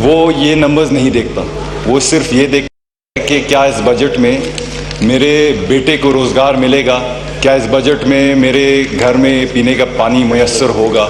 وہ یہ نمبرز نہیں دیکھتا، وہ صرف یہ دیکھتا ہے کہ کیا اس بجٹ میں میرے بیٹے کو روزگار ملے گا، کیا اس بجٹ میں میرے گھر میں پینے کا پانی میسر ہوگا،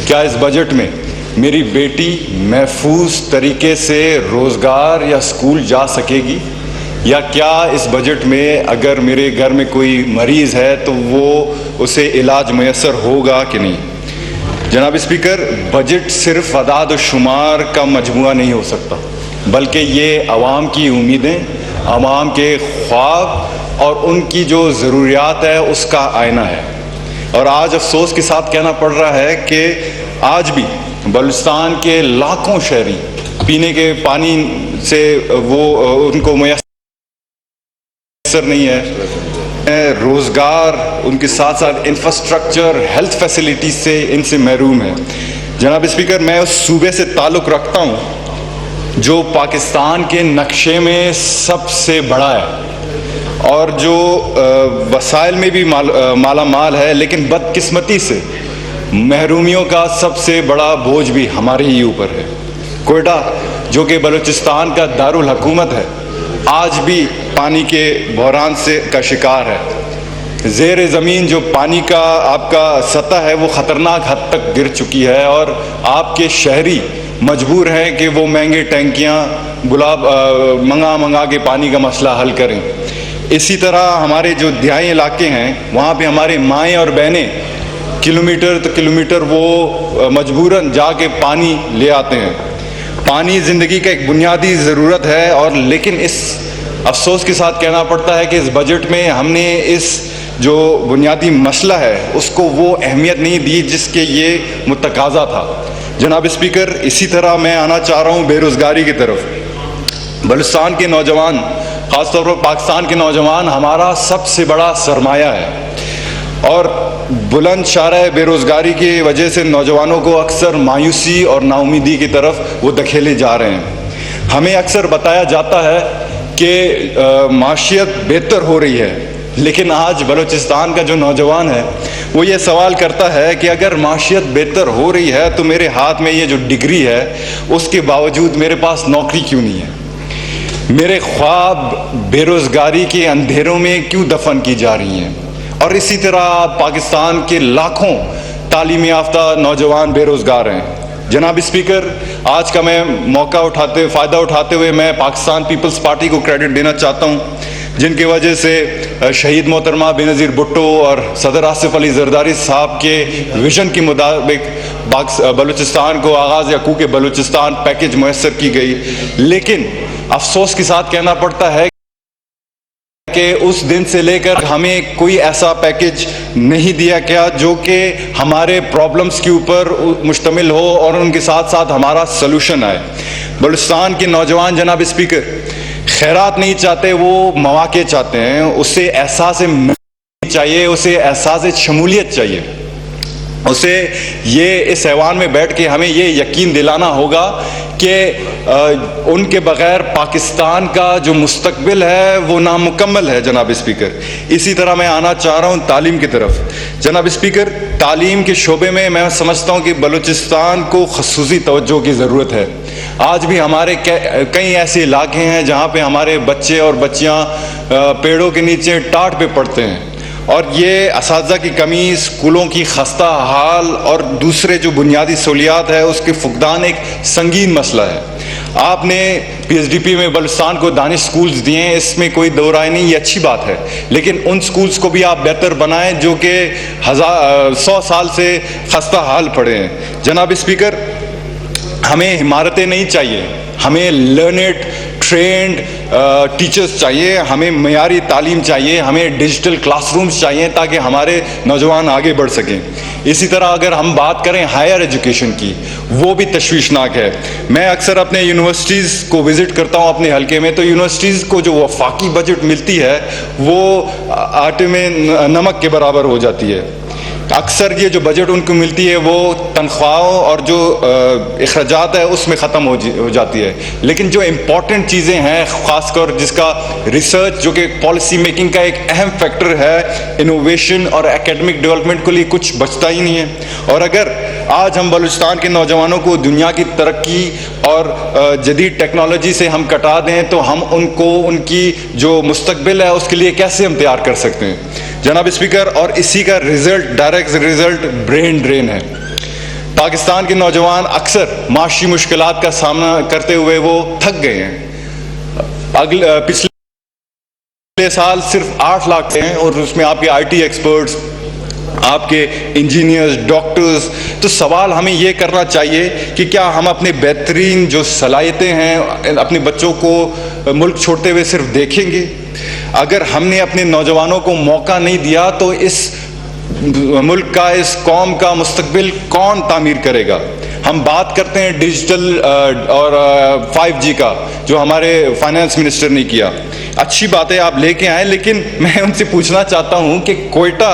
کیا اس بجٹ میں میری بیٹی محفوظ طریقے سے روزگار یا اسکول جا سکے گی، یا کیا اس بجٹ میں اگر میرے گھر میں کوئی مریض ہے تو وہ اسے علاج میسر ہوگا کہ نہیں۔ جناب اسپیکر، بجٹ صرف اعداد و شمار کا مجموعہ نہیں ہو سکتا، بلکہ یہ عوام کی امیدیں، عوام کے خواب اور ان کی جو ضروریات ہے اس کا آئینہ ہے۔ اور آج افسوس کے ساتھ کہنا پڑ رہا ہے کہ آج بھی بلوچستان کے لاکھوں شہری پینے کے پانی سے وہ ان کو میسر نہیں ہے، روزگار، ان کے ساتھ ساتھ انفراسٹرکچر، ہیلتھ فیسلٹیز سے ان سے محروم ہے۔ جناب اسپیکر، میں اس صوبے سے تعلق رکھتا ہوں جو پاکستان کے نقشے میں سب سے بڑا ہے اور جو وسائل میں بھی مالا مال ہے، لیکن بدقسمتی سے محرومیوں کا سب سے بڑا بوجھ بھی ہمارے ہی اوپر ہے۔ کوئٹہ جو کہ بلوچستان کا دارالحکومت ہے، آج بھی پانی کے بحران کا شکار ہے۔ زیر زمین جو پانی کا آپ کا سطح ہے وہ خطرناک حد تک گر چکی ہے، اور آپ کے شہری مجبور ہیں کہ وہ مہنگے ٹینکیاں منگا کے پانی کا مسئلہ حل کریں۔ اسی طرح ہمارے جو دیہی علاقے ہیں وہاں پہ ہمارے مائیں اور بہنیں کلومیٹر وہ مجبوراً جا کے پانی لے آتے ہیں۔ پانی زندگی کا ایک بنیادی ضرورت ہے، اور لیکن اس افسوس کے ساتھ کہنا پڑتا ہے کہ اس بجٹ میں ہم نے اس جو بنیادی مسئلہ ہے اس کو وہ اہمیت نہیں دی جس کے یہ متقاضا تھا۔ جناب اسپیکر، اسی طرح میں آنا چاہ رہا ہوں بے روزگاری کی طرف۔ بلوچستان کے نوجوان، خاص طور پر پاکستان کے نوجوان ہمارا سب سے بڑا سرمایہ ہے، اور بلند شرح بے روزگاری کی وجہ سے نوجوانوں کو اکثر مایوسی اور نا امیدی کی طرف وہ دھکیلے جا رہے ہیں۔ ہمیں اکثر بتایا جاتا ہے کہ معیشت بہتر ہو رہی ہے، لیکن آج بلوچستان کا جو نوجوان ہے وہ یہ سوال کرتا ہے کہ اگر معیشت بہتر ہو رہی ہے تو میرے ہاتھ میں یہ جو ڈگری ہے اس کے باوجود میرے پاس نوکری کیوں نہیں ہے؟ میرے خواب بے روزگاری کے اندھیروں میں کیوں دفن کی جا رہی ہیں؟ اور اسی طرح پاکستان کے لاکھوں تعلیم یافتہ نوجوان بے روزگار ہیں۔ جناب اسپیکر، آج کا میں فائدہ اٹھاتے ہوئے میں پاکستان پیپلز پارٹی کو کریڈٹ دینا چاہتا ہوں، جن کی وجہ سے شہید محترمہ بینظیر بھٹو اور صدر آصف علی زرداری صاحب کے ویژن کے مطابق بلوچستان کو آغاز یقوق بلوچستان پیکج میسر کی گئی، لیکن افسوس کے ساتھ کہنا پڑتا ہے کہ اس دن سے لے کر ہمیں کوئی ایسا پیکج نہیں دیا گیا جو کہ ہمارے پرابلمز کے اوپر مشتمل ہو اور ان کے ساتھ ساتھ ہمارا سلوشن آئے۔ بلوچستان کے نوجوان جناب اسپیکر خیرات نہیں چاہتے، وہ مواقع چاہتے ہیں، اسے احساس چاہیے، اسے احساس شمولیت چاہیے، اسے یہ اس ایوان میں بیٹھ کے ہمیں یہ یقین دلانا ہوگا کہ ان کے بغیر پاکستان کا جو مستقبل ہے وہ نامکمل ہے۔ جناب اسپیکر، اسی طرح میں آنا چاہ رہا ہوں تعلیم کی طرف۔ جناب اسپیکر، تعلیم کے شعبے میں سمجھتا ہوں کہ بلوچستان کو خصوصی توجہ کی ضرورت ہے۔ آج بھی ہمارے کئی ایسے علاقے ہیں جہاں پہ ہمارے بچے اور بچیاں پیڑوں کے نیچے ٹاٹ پہ پڑھتے ہیں، اور یہ اساتذہ کی کمی، اسکولوں کی خستہ حال اور دوسرے جو بنیادی سہولیات ہے اس کے فقدان ایک سنگین مسئلہ ہے۔ آپ نے پی ایس ڈی پی میں بلوچستان کو دانش سکولز دیے ہیں، اس میں کوئی دو رائے نہیں، یہ اچھی بات ہے، لیکن ان سکولز کو بھی آپ بہتر بنائیں جو کہ 100 سال سے خستہ حال پڑے ہیں۔ جناب اسپیکر، ہمیں عمارتیں نہیں چاہیے، ہمیں لرنڈ ٹرینڈ ٹیچرز چاہیے، ہمیں معیاری تعلیم چاہیے، ہمیں ڈیجیٹل کلاس رومز چاہیے تاکہ ہمارے نوجوان آگے بڑھ سکیں۔ اسی طرح اگر ہم بات کریں ہائر ایجوکیشن کی، وہ بھی تشویشناک ہے۔ میں اکثر اپنے یونیورسٹیز کو وزٹ کرتا ہوں اپنے حلقے میں، تو یونیورسٹیز کو جو وفاقی بجٹ ملتی ہے وہ آٹے میں نمک کے برابر ہو جاتی ہے۔ اکثر یہ جو بجٹ ان کو ملتی ہے وہ تنخواہوں اور جو اخراجات ہے اس میں ختم ہو جاتی ہے، لیکن جو امپورٹنٹ چیزیں ہیں، خاص کر جس کا ریسرچ جو کہ پالیسی میکنگ کا ایک اہم فیکٹر ہے، انوویشن اور اکیڈمک ڈیولپمنٹ کے لیے کچھ بچتا ہی نہیں ہے۔ اور اگر آج ہم بلوچستان کے نوجوانوں کو دنیا کی ترقی اور جدید ٹیکنالوجی سے ہم کٹا دیں تو ہم ان کو ان کی جو مستقبل ہے اس کے لیے کیسے ہم تیار کر سکتے ہیں جناب اسپیکر؟ اور اسی کا result, direct result brain drain ہے۔ پاکستان کے نوجوان اکثر معاشی مشکلات کا سامنا کرتے ہوئے وہ تھک گئے ہیں۔ پچھلے سال صرف 8 لاکھ ہیں، اور اس میں آپ کے آئی ٹی ایکسپرٹس، آپ کے انجینئرز، ڈاکٹرز۔ تو سوال ہمیں یہ کرنا چاہیے کہ کیا ہم اپنے بہترین جو صلاحیتیں ہیں اپنے بچوں کو ملک چھوڑتے ہوئے صرف دیکھیں گے؟ اگر ہم نے اپنے نوجوانوں کو موقع نہیں دیا تو اس ملک کا، اس قوم کا مستقبل کون تعمیر کرے گا؟ ہم بات کرتے ہیں ڈیجیٹل اور 5G کا، جو ہمارے فائنانس منسٹر نے کیا۔ اچھی باتیں آپ لے کے آئیں، لیکن میں ان سے پوچھنا چاہتا ہوں کہ کوئٹہ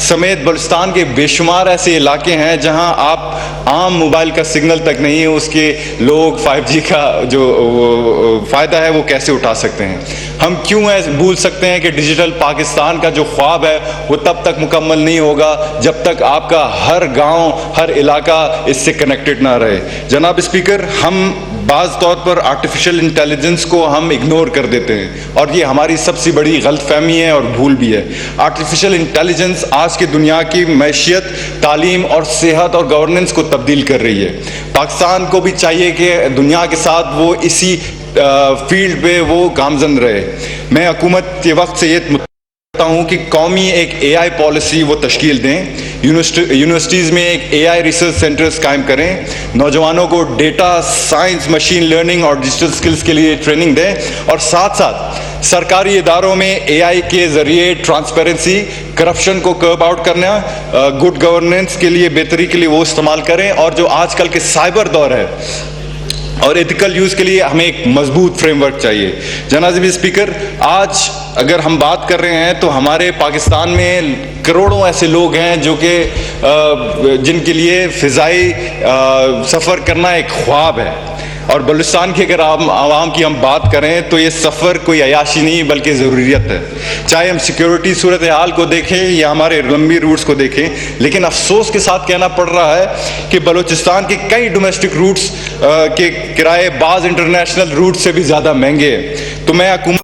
سمیت بلوچستان کے بے شمار ایسے علاقے ہیں جہاں آپ عام موبائل کا سگنل تک نہیں ہے، اس کے لوگ 5G کا جو فائدہ ہے وہ کیسے اٹھا سکتے ہیں؟ ہم کیوں بھول سکتے ہیں کہ ڈیجیٹل پاکستان کا جو خواب ہے وہ تب تک مکمل نہیں ہوگا جب تک آپ کا ہر گاؤں، ہر علاقہ اس سے کنیکٹڈ نہ رہے؟ جناب اسپیکر، ہم بعض طور پر آرٹیفیشل انٹیلیجنس کو ہم اگنور کر دیتے ہیں، اور یہ ہماری سب سے بڑی غلط فہمی ہے اور بھول بھی ہے۔ آرٹیفیشل انٹیلیجنس آج کی دنیا کی معیشت، تعلیم اور صحت اور گورننس کو تبدیل کر رہی ہے۔ پاکستان کو بھی چاہیے کہ دنیا کے ساتھ وہ اسی فیلڈ پہ وہ گامزن رہے۔ میں حکومت کے وقت سے یہ چاہتا ہوں کہ قومی ایک AI پالیسی وہ تشکیل دیں، یونیورسٹیز میں ایک AI ریسرچ سینٹرز قائم کریں، نوجوانوں کو ڈیٹا سائنس، مشین لرننگ اور ڈیجیٹل سکلز کے لیے ٹریننگ دیں، اور ساتھ ساتھ سرکاری اداروں میں AI کے ذریعے ٹرانسپیرنسی، کرپشن کو کرب آؤٹ کرنا، گڈ گورننس کے لیے، بہتری کے لیے وہ استعمال کریں، اور جو آج کل کے سائبر دور ہے اور ایتھیکل یوز کے لیے ہمیں ایک مضبوط فریم ورک چاہیے۔ جناب اسپیکر، آج اگر ہم بات کر رہے ہیں تو ہمارے پاکستان میں کروڑوں ایسے لوگ ہیں جو کہ جن کے لیے فضائی سفر کرنا ایک خواب ہے، اور بلوچستان کی اگر عوام کی ہم بات کریں تو یہ سفر کوئی عیاشی نہیں بلکہ ضروریت ہے۔ چاہے ہم سیکیورٹی صورتحال کو دیکھیں یا ہمارے لمبی روٹس کو دیکھیں، لیکن افسوس کے ساتھ کہنا پڑ رہا ہے کہ بلوچستان کے کئی ڈومیسٹک روٹس کے کرائے بعض انٹرنیشنل روٹ سے بھی زیادہ مہنگے ہیں۔ تو میں حکومت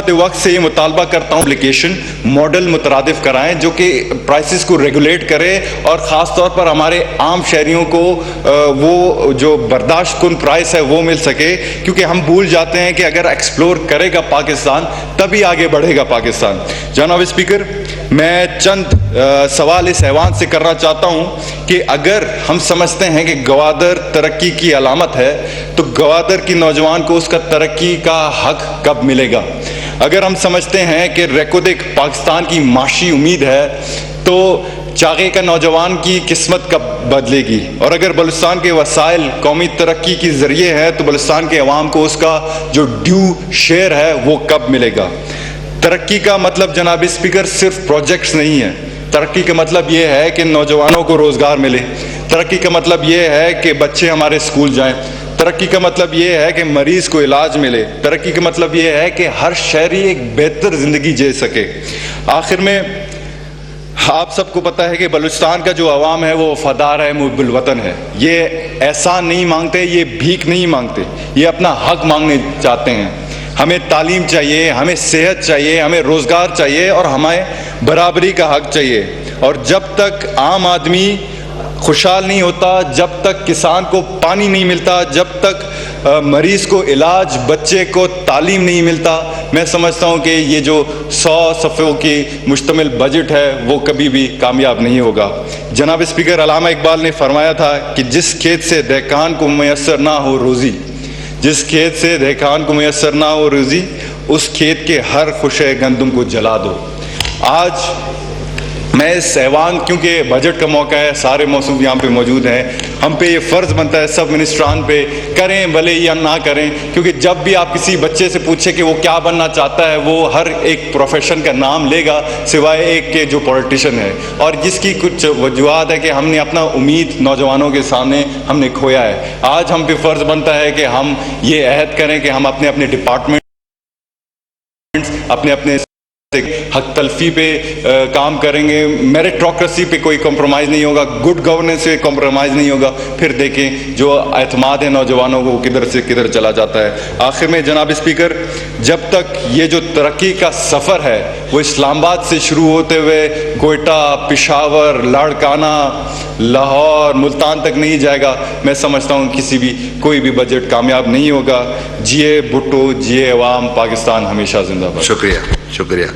وقت سے یہ مطالبہ کرتا ہوں اپلیکیشن ماڈل مترادف کرائیں جو کہ پرائسز کو ریگولیٹ کرے، اور خاص طور پر ہمارے عام شہریوں کو وہ جو برداشت کن پرائس ہے وہ مل سکے، کیونکہ ہم بھول جاتے ہیں کہ اگر ایکسپلور کرے گا پاکستان تبھی آگے بڑھے گا پاکستان۔ جناب اسپیکر، میں چند سوال اس ایوان سے کرنا چاہتا ہوں کہ اگر ہم سمجھتے ہیں کہ گوادر ترقی کی علامت ہے تو گوادر کی نوجوان کو اس کا ترقی کا حق کب ملے گا؟ اگر ہم سمجھتے ہیں کہ ریکودک پاکستان کی معاشی امید ہے تو چاغے کا نوجوان کی قسمت کب بدلے گی؟ اور اگر بلوچستان کے وسائل قومی ترقی کے ذریعے ہیں تو بلوچستان کے عوام کو اس کا جو ڈیو شیئر ہے وہ کب ملے گا؟ ترقی کا مطلب جناب اسپیکر صرف پروجیکٹس نہیں ہے، ترقی کا مطلب یہ ہے کہ نوجوانوں کو روزگار ملے، ترقی کا مطلب یہ ہے کہ بچے ہمارے اسکول جائیں، ترقی کا مطلب یہ ہے کہ مریض کو علاج ملے، ترقی کا مطلب یہ ہے کہ ہر شہری ایک بہتر زندگی جی سکے۔ آخر میں آپ سب کو پتہ ہے کہ بلوچستان کا جو عوام ہے وہ وفادار ہے، محب الوطن ہے۔ یہ احسان نہیں مانگتے، یہ بھیک نہیں مانگتے، یہ اپنا حق مانگنے چاہتے ہیں۔ ہمیں تعلیم چاہیے، ہمیں صحت چاہیے، ہمیں روزگار چاہیے، اور ہمیں برابری کا حق چاہیے۔ اور جب تک عام آدمی خوشحال نہیں ہوتا، جب تک کسان کو پانی نہیں ملتا، جب تک مریض کو علاج، بچے کو تعلیم نہیں ملتا، میں سمجھتا ہوں کہ یہ جو 100 صفحوں کی مشتمل بجٹ ہے وہ کبھی بھی کامیاب نہیں ہوگا۔ جناب اسپیکر، علامہ اقبال نے فرمایا تھا کہ جس کھیت سے دہقان کو میسر نہ ہو روزی، جس کھیت سے دہقان کو میسر نہ ہو روزی، اس کھیت کے ہر خوشے گندم کو جلا دو۔ آج میں اس ایوان کیونکہ بجٹ کا موقع ہے, سارے موصوف یہاں پہ موجود ہیں, ہم پہ یہ فرض بنتا ہے سب منسٹران پہ, کریں بھلے یا نہ کریں, کیونکہ جب بھی آپ کسی بچے سے پوچھیں کہ وہ کیا بننا چاہتا ہے, وہ ہر ایک پروفیشن کا نام لے گا سوائے ایک کے جو پولیٹیشین ہے, اور جس کی کچھ وجوہات ہے کہ ہم نے اپنا امید نوجوانوں کے سامنے ہم نے کھویا ہے. آج ہم پہ فرض بنتا ہے کہ ہم یہ عہد کریں کہ ہم اپنے اپنے ڈپارٹمنٹ اپنے حق تلفی پہ کام کریں گے, میرٹوکریسی پہ کوئی کمپرومائز نہیں ہوگا, گڈ گورننس پہ کمپرومائز نہیں ہوگا. پھر دیکھیں جو اعتماد ہے نوجوانوں کو کدھر سے کدھر چلا جاتا ہے. آخر میں جناب اسپیکر, جب تک یہ جو ترقی کا سفر ہے وہ اسلام آباد سے شروع ہوتے ہوئے کوئٹہ, پشاور, لاڑکانہ, لاہور, ملتان تک نہیں جائے گا, میں سمجھتا ہوں کوئی بھی بجٹ کامیاب نہیں ہوگا. جیے بھٹو, جیے عوام, پاکستان ہمیشہ زندہ باد. شکریہ.